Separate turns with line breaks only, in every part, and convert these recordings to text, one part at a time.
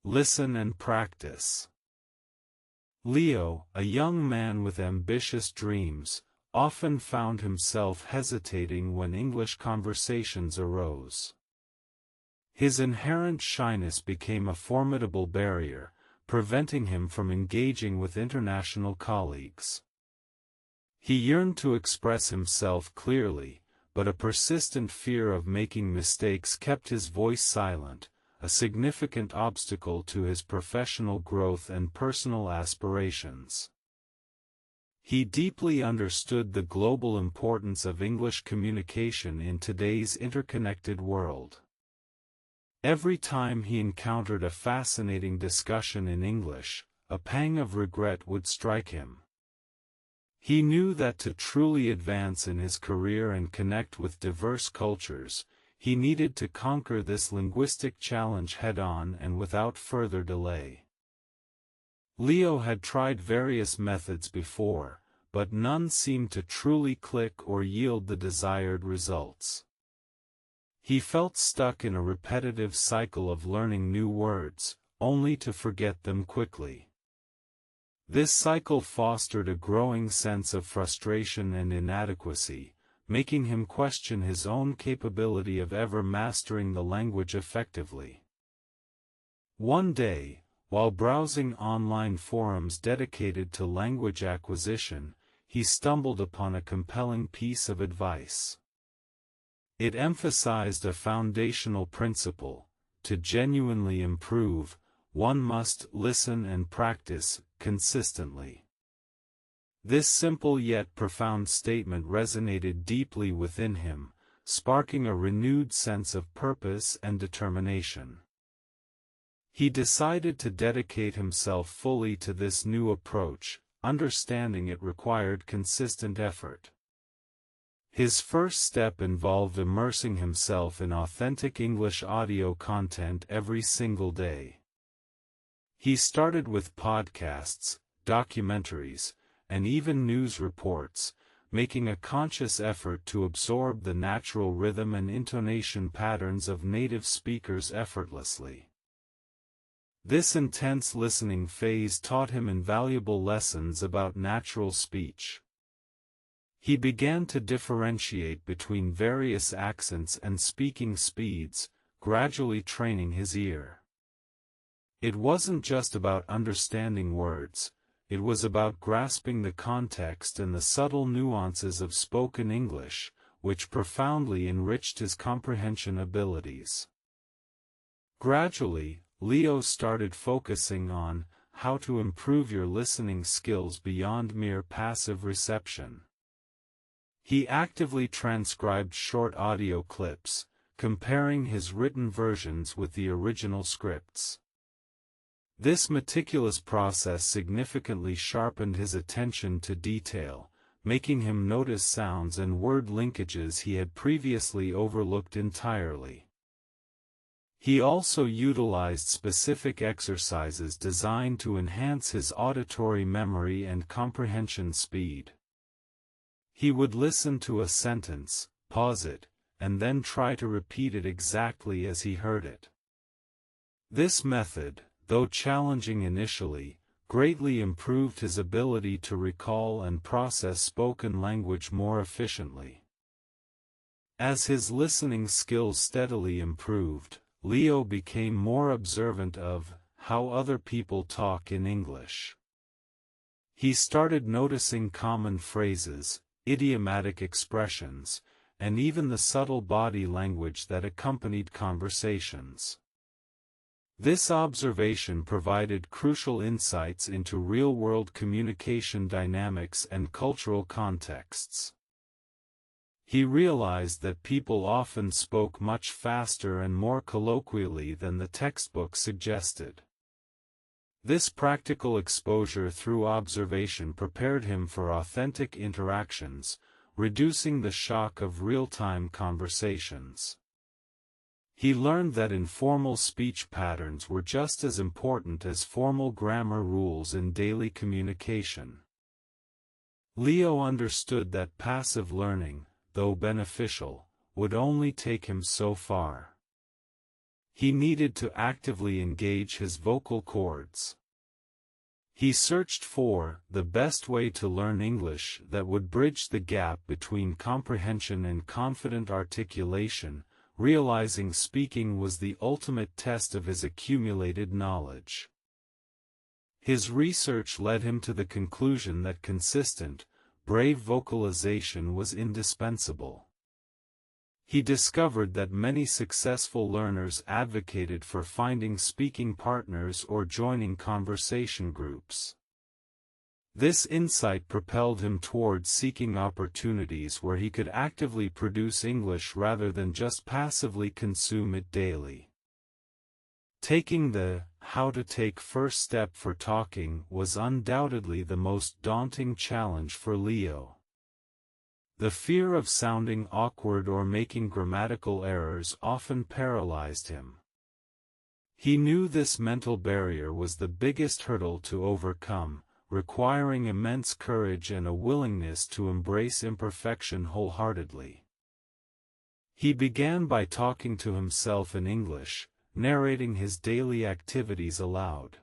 listen and practice. Leo, a young man with ambitious dreams, often found himself hesitating when English conversations arose. His inherent shyness became a formidable barrier, preventing him from engaging with international colleagues. He yearned to express himself clearly, but a persistent fear of making mistakes kept his voice silent, a significant obstacle to his professional growth and personal aspirations. He deeply understood the global importance of English communication in today's interconnected world. Every time he encountered a fascinating discussion in English, a pang of regret would strike him. He knew that to truly advance in his career and connect with diverse cultures, he needed to conquer this linguistic challenge head-on and without further delay. Leo had tried various methods before, but none seemed to truly click or yield the desired results. He felt stuck in a repetitive cycle of learning new words, only to forget them quickly. This cycle fostered a growing sense of frustration and inadequacy, making him question his own capability of ever mastering the language effectively. One day, while browsing online forums dedicated to language acquisition, he stumbled upon a compelling piece of advice. It emphasized a foundational principle: to genuinely improve, one must listen and practice consistently. This simple yet profound statement resonated deeply within him, sparking a renewed sense of purpose and determination. He decided to dedicate himself fully to this new approach, understanding it required consistent effort. His first step involved immersing himself in authentic English audio content every single day. He started with podcasts, documentaries, and even news reports, making a conscious effort to absorb the natural rhythm and intonation patterns of native speakers effortlessly. This intense listening phase taught him invaluable lessons about natural speech. He began to differentiate between various accents and speaking speeds, gradually training his ear. It wasn't just about understanding words, it was about grasping the context and the subtle nuances of spoken English, which profoundly enriched his comprehension abilities. Gradually, Leo started focusing on how to improve your listening skills beyond mere passive reception. He actively transcribed short audio clips, comparing his written versions with the original scripts. This meticulous process significantly sharpened his attention to detail, making him notice sounds and word linkages he had previously overlooked entirely. He also utilized specific exercises designed to enhance his auditory memory and comprehension speed. He would listen to a sentence, pause it, and then try to repeat it exactly as he heard it. This method, though challenging initially, greatly improved his ability to recall and process spoken language more efficiently. As his listening skills steadily improved, Leo became more observant of how other people talk in English. He started noticing common phrases, idiomatic expressions, and even the subtle body language that accompanied conversations. This observation provided crucial insights into real-world communication dynamics and cultural contexts. He realized that people often spoke much faster and more colloquially than the textbook suggested. This practical exposure through observation prepared him for authentic interactions, reducing the shock of real-time conversations. He learned that informal speech patterns were just as important as formal grammar rules in daily communication. Leo understood that passive learning, though beneficial, would only take him so far. he needed to actively engage his vocal cords. He searched for the best way to learn English that would bridge the gap between comprehension and confident articulation, realizing speaking was the ultimate test of his accumulated knowledge. His research led him to the conclusion that consistent, brave vocalization was indispensable. He discovered that many successful learners advocated for finding speaking partners or joining conversation groups. This insight propelled him towards seeking opportunities where he could actively produce English rather than just passively consume it daily. Taking the how to take first step for talking was undoubtedly the most daunting challenge for Leo. The fear of sounding awkward or making grammatical errors often paralyzed him. He knew this mental barrier was the biggest hurdle to overcome, requiring immense courage and a willingness to embrace imperfection wholeheartedly. He began by talking to himself in English, narrating his daily activities aloud.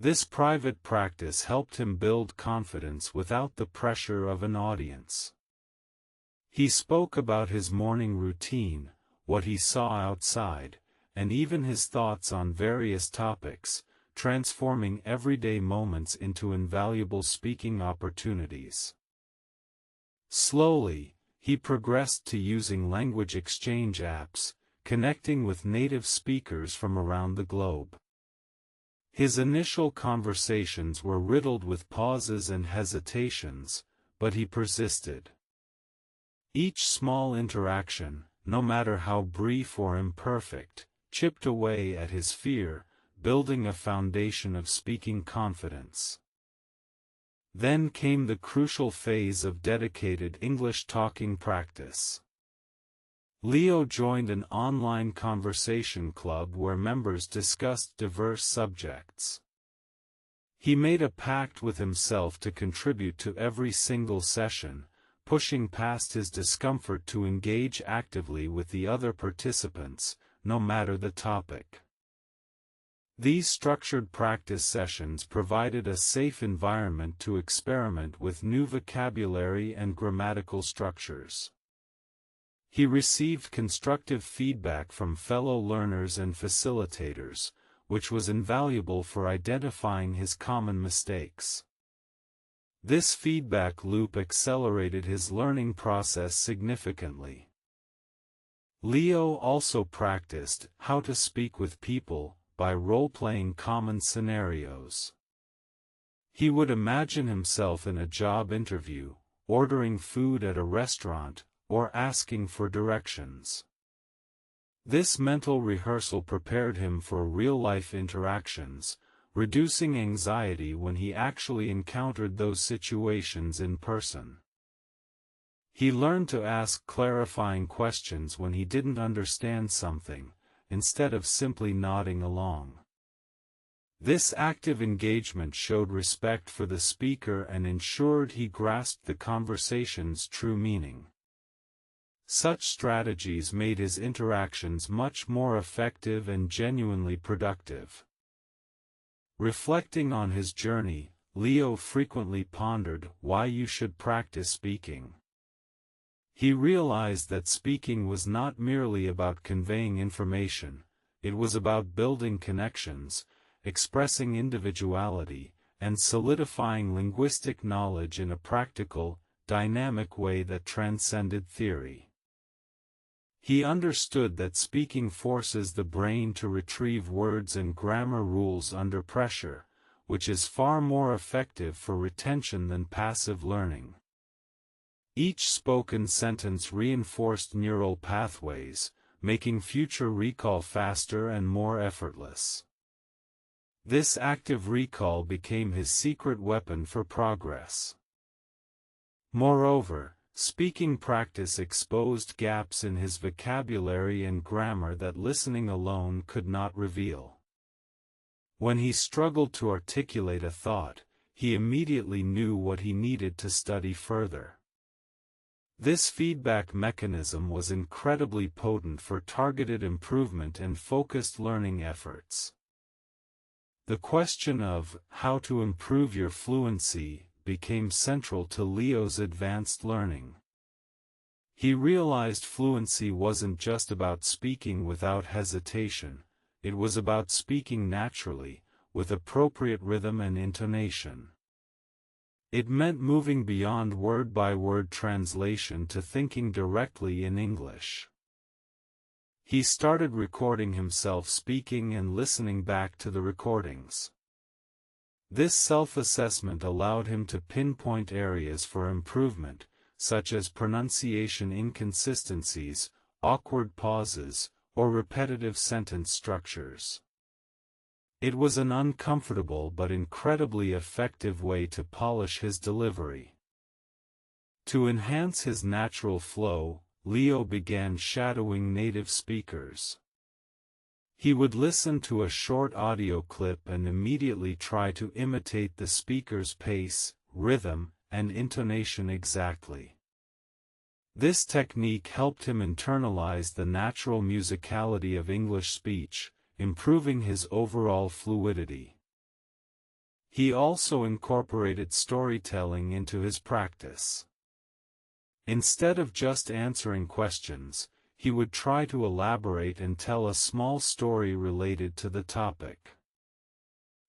This private practice helped him build confidence without the pressure of an audience. He spoke about his morning routine, what he saw outside, and even his thoughts on various topics, transforming everyday moments into invaluable speaking opportunities. Slowly, he progressed to using language exchange apps, connecting with native speakers from around the globe. His initial conversations were riddled with pauses and hesitations, but he persisted. Each small interaction, no matter how brief or imperfect, chipped away at his fear, building a foundation of speaking confidence. Then came the crucial phase of dedicated English talking practice. Leo joined an online conversation club where members discussed diverse subjects. He made a pact with himself to contribute to every single session, pushing past his discomfort to engage actively with the other participants, no matter the topic. These structured practice sessions provided a safe environment to experiment with new vocabulary and grammatical structures. He received constructive feedback from fellow learners and facilitators, which was invaluable for identifying his common mistakes. This feedback loop accelerated his learning process significantly. Leo also practiced how to speak with people by role-playing common scenarios. He would imagine himself in a job interview, ordering food at a restaurant, or asking for directions. This mental rehearsal prepared him for real-life interactions, reducing anxiety when he actually encountered those situations in person. He learned to ask clarifying questions when he didn't understand something, instead of simply nodding along. This active engagement showed respect for the speaker and ensured he grasped the conversation's true meaning. Such strategies made his interactions much more effective and genuinely productive. Reflecting on his journey, Leo frequently pondered why you should practice speaking. He realized that speaking was not merely about conveying information, it was about building connections, expressing individuality, and solidifying linguistic knowledge in a practical, dynamic way that transcended theory. He understood that speaking forces the brain to retrieve words and grammar rules under pressure, which is far more effective for retention than passive learning. Each spoken sentence reinforced neural pathways, making future recall faster and more effortless. This active recall became his secret weapon for progress. Moreover, speaking practice exposed gaps in his vocabulary and grammar that listening alone could not reveal. When he struggled to articulate a thought, he immediately knew what he needed to study further. This feedback mechanism was incredibly potent for targeted improvement and focused learning efforts. The question of how to improve your fluency became central to Leo's advanced learning. He realized fluency wasn't just about speaking without hesitation, it was about speaking naturally, with appropriate rhythm and intonation. It meant moving beyond word-by-word translation to thinking directly in English. He started recording himself speaking and listening back to the recordings. This self-assessment allowed him to pinpoint areas for improvement, such as pronunciation inconsistencies, awkward pauses, or repetitive sentence structures. It was an uncomfortable but incredibly effective way to polish his delivery. To enhance his natural flow, Leo began shadowing native speakers. He would listen to a short audio clip and immediately try to imitate the speaker's pace, rhythm, and intonation exactly. This technique helped him internalize the natural musicality of English speech, improving his overall fluidity. He also incorporated storytelling into his practice. Instead of just answering questions, he would try to elaborate and tell a small story related to the topic.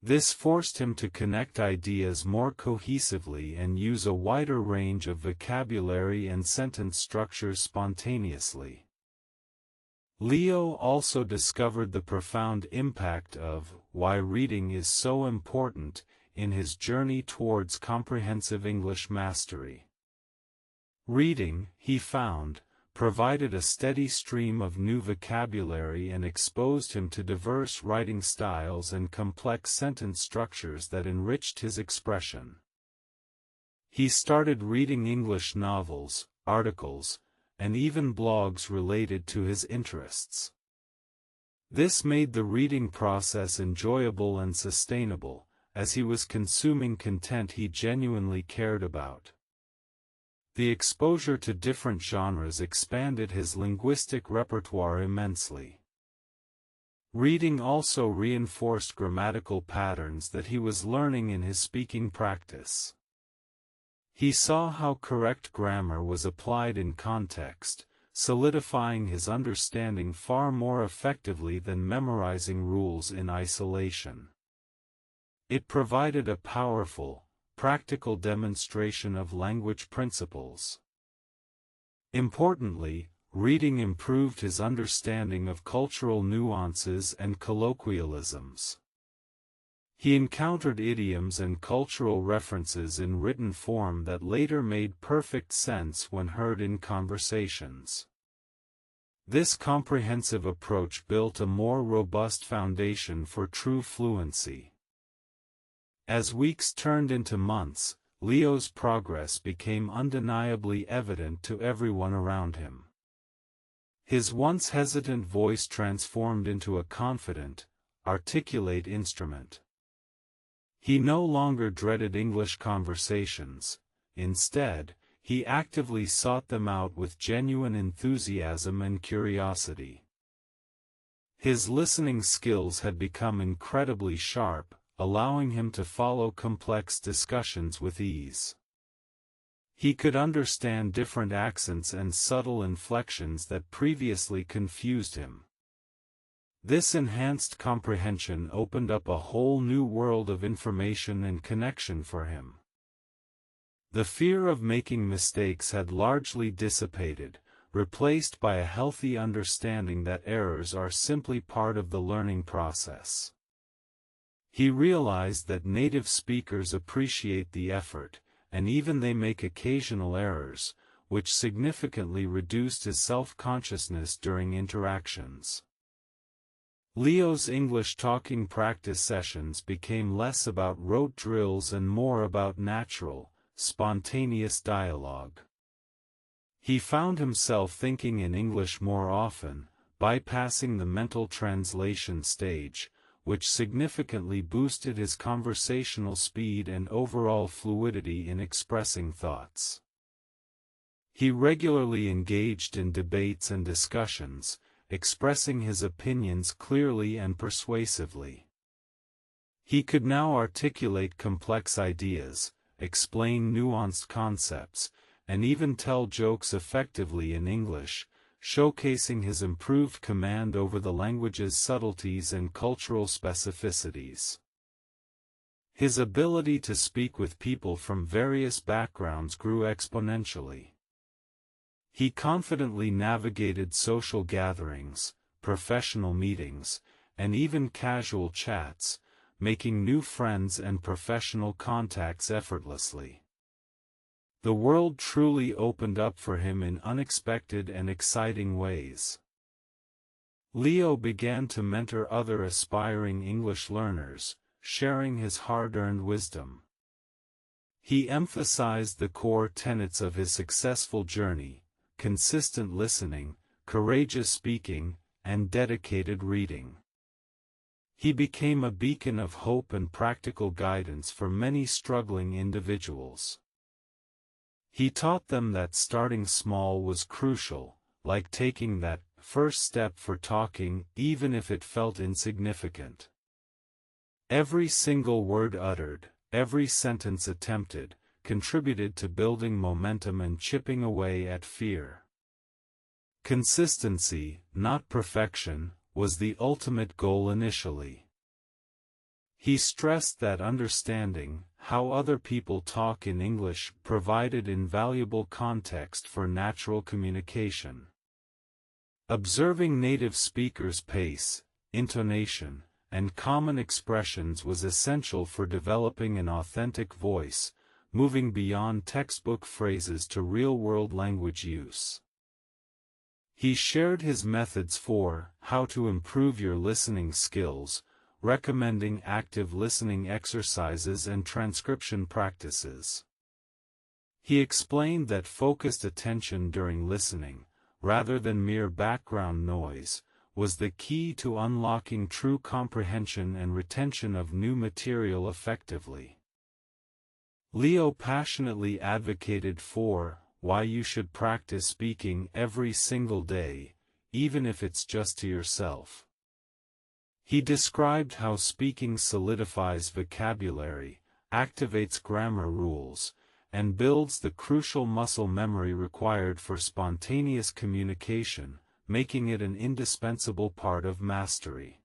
This forced him to connect ideas more cohesively and use a wider range of vocabulary and sentence structures spontaneously. Leo also discovered the profound impact of why reading is so important in his journey towards comprehensive English mastery. Reading, he found, provided a steady stream of new vocabulary and exposed him to diverse writing styles and complex sentence structures that enriched his expression. He started reading English novels, articles, and even blogs related to his interests. This made the reading process enjoyable and sustainable, as he was consuming content he genuinely cared about. The exposure to different genres expanded his linguistic repertoire immensely. Reading also reinforced grammatical patterns that he was learning in his speaking practice. He saw how correct grammar was applied in context, solidifying his understanding far more effectively than memorizing rules in isolation. It provided a powerful, practical demonstration of language principles. Importantly, reading improved his understanding of cultural nuances and colloquialisms. He encountered idioms and cultural references in written form that later made perfect sense when heard in conversations. This comprehensive approach built a more robust foundation for true fluency. As weeks turned into months, Leo's progress became undeniably evident to everyone around him. His once hesitant voice transformed into a confident, articulate instrument. He no longer dreaded English conversations. Instead, he actively sought them out with genuine enthusiasm and curiosity. His listening skills had become incredibly sharp, allowing him to follow complex discussions with ease. He could understand different accents and subtle inflections that previously confused him. This enhanced comprehension opened up a whole new world of information and connection for him. The fear of making mistakes had largely dissipated, replaced by a healthy understanding that errors are simply part of the learning process. He realized that native speakers appreciate the effort, and even they make occasional errors, which significantly reduced his self-consciousness during interactions. Leo's English talking practice sessions became less about rote drills and more about natural, spontaneous dialogue. He found himself thinking in English more often, bypassing the mental translation stage, which significantly boosted his conversational speed and overall fluidity in expressing thoughts. He regularly engaged in debates and discussions, expressing his opinions clearly and persuasively. He could now articulate complex ideas, explain nuanced concepts, and even tell jokes effectively in English, showcasing his improved command over the language's subtleties and cultural specificities. His ability to speak with people from various backgrounds grew exponentially. He confidently navigated social gatherings, professional meetings, and even casual chats, making new friends and professional contacts effortlessly. The world truly opened up for him in unexpected and exciting ways. Leo began to mentor other aspiring English learners, sharing his hard-earned wisdom. He emphasized the core tenets of his successful journey: consistent listening, courageous speaking, and dedicated reading. He became a beacon of hope and practical guidance for many struggling individuals. He taught them that starting small was crucial, like taking that first step for talking, even if it felt insignificant. Every single word uttered, every sentence attempted, contributed to building momentum and chipping away at fear. Consistency, not perfection, was the ultimate goal initially. He stressed that understanding how other people talk in English provided invaluable context for natural communication. Observing native speakers' pace, intonation, and common expressions was essential for developing an authentic voice, moving beyond textbook phrases to real-world language use. He shared his methods for how to improve your listening skills, recommending active listening exercises and transcription practices. He explained that focused attention during listening, rather than mere background noise, was the key to unlocking true comprehension and retention of new material effectively. Leo passionately advocated for why you should practice speaking every single day, even if it's just to yourself. He described how speaking solidifies vocabulary, activates grammar rules, and builds the crucial muscle memory required for spontaneous communication, making it an indispensable part of mastery.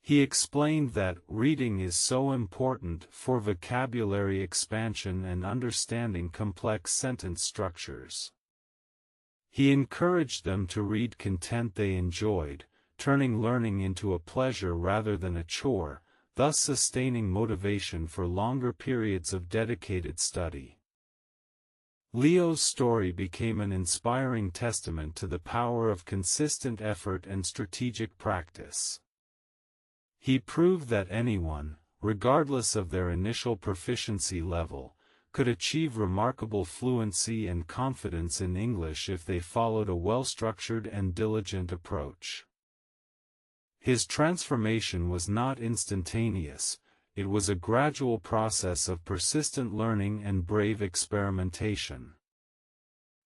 He explained that reading is so important for vocabulary expansion and understanding complex sentence structures. He encouraged them to read content they enjoyed, turning learning into a pleasure rather than a chore, thus sustaining motivation for longer periods of dedicated study. Leo's story became an inspiring testament to the power of consistent effort and strategic practice. He proved that anyone, regardless of their initial proficiency level, could achieve remarkable fluency and confidence in English if they followed a well-structured and diligent approach. His transformation was not instantaneous, it was a gradual process of persistent learning and brave experimentation.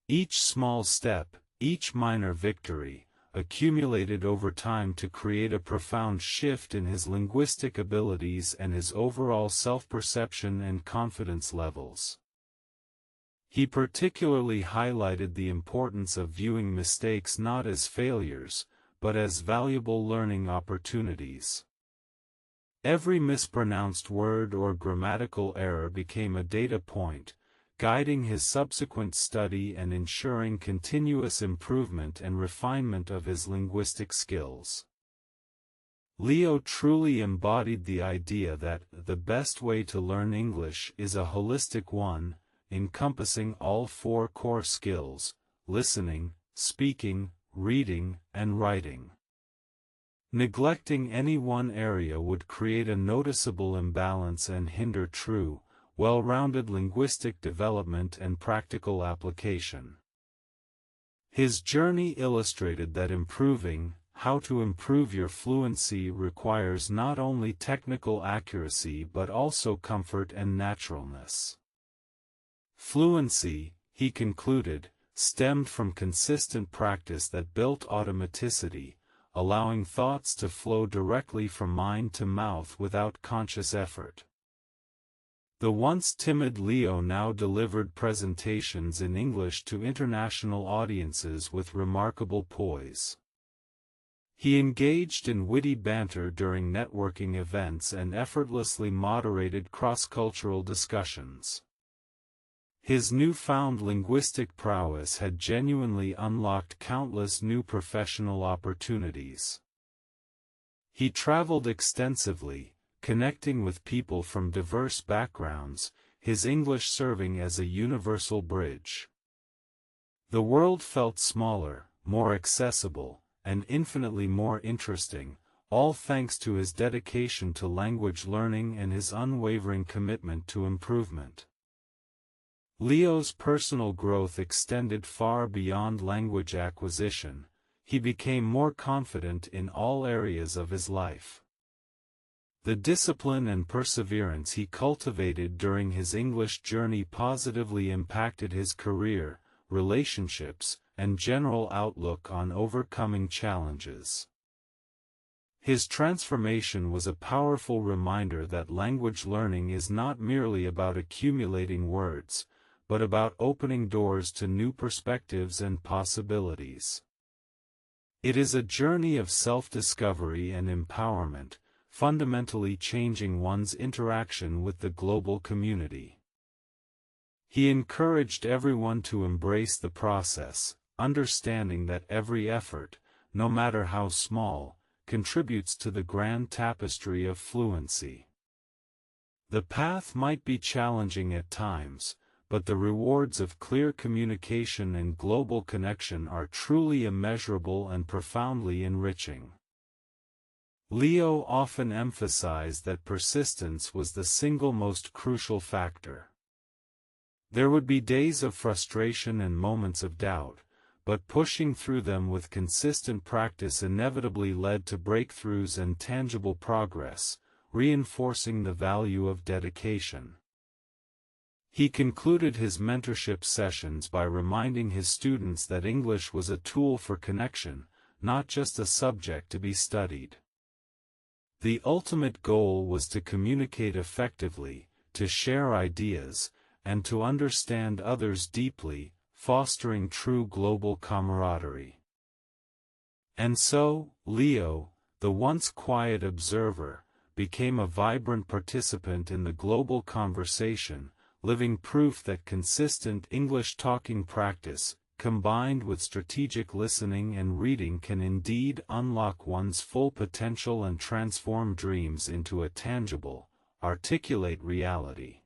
Each small step, each minor victory, accumulated over time to create a profound shift in his linguistic abilities and his overall self-perception and confidence levels. He particularly highlighted the importance of viewing mistakes not as failures, but as valuable learning opportunities. Every mispronounced word or grammatical error became a data point, guiding his subsequent study and ensuring continuous improvement and refinement of his linguistic skills. Leo truly embodied the idea that the best way to learn English is a holistic one, encompassing all four core skills: listening, speaking, reading, and writing. Neglecting any one area would create a noticeable imbalance and hinder true, well-rounded linguistic development and practical application. His journey illustrated that how to improve your fluency requires not only technical accuracy but also comfort and naturalness. Fluency, he concluded, stemmed from consistent practice that built automaticity, allowing thoughts to flow directly from mind to mouth without conscious effort. The once timid Leo now delivered presentations in English to international audiences with remarkable poise. He engaged in witty banter during networking events and effortlessly moderated cross-cultural discussions. His newfound linguistic prowess had genuinely unlocked countless new professional opportunities. He traveled extensively, connecting with people from diverse backgrounds, his English serving as a universal bridge. The world felt smaller, more accessible, and infinitely more interesting, all thanks to his dedication to language learning and his unwavering commitment to improvement. Leo's personal growth extended far beyond language acquisition. He became more confident in all areas of his life. The discipline and perseverance he cultivated during his English journey positively impacted his career, relationships, and general outlook on overcoming challenges. His transformation was a powerful reminder that language learning is not merely about accumulating words, but about opening doors to new perspectives and possibilities. It is a journey of self-discovery and empowerment, fundamentally changing one's interaction with the global community. He encouraged everyone to embrace the process, understanding that every effort, no matter how small, contributes to the grand tapestry of fluency. The path might be challenging at times, but the rewards of clear communication and global connection are truly immeasurable and profoundly enriching. Leo often emphasized that persistence was the single most crucial factor. There would be days of frustration and moments of doubt, but pushing through them with consistent practice inevitably led to breakthroughs and tangible progress, reinforcing the value of dedication. He concluded his mentorship sessions by reminding his students that English was a tool for connection, not just a subject to be studied. The ultimate goal was to communicate effectively, to share ideas, and to understand others deeply, fostering true global camaraderie. And so, Leo, the once quiet observer, became a vibrant participant in the global conversation, living proof that consistent English talking practice, combined with strategic listening and reading, can indeed unlock one's full potential and transform dreams into a tangible, articulate reality.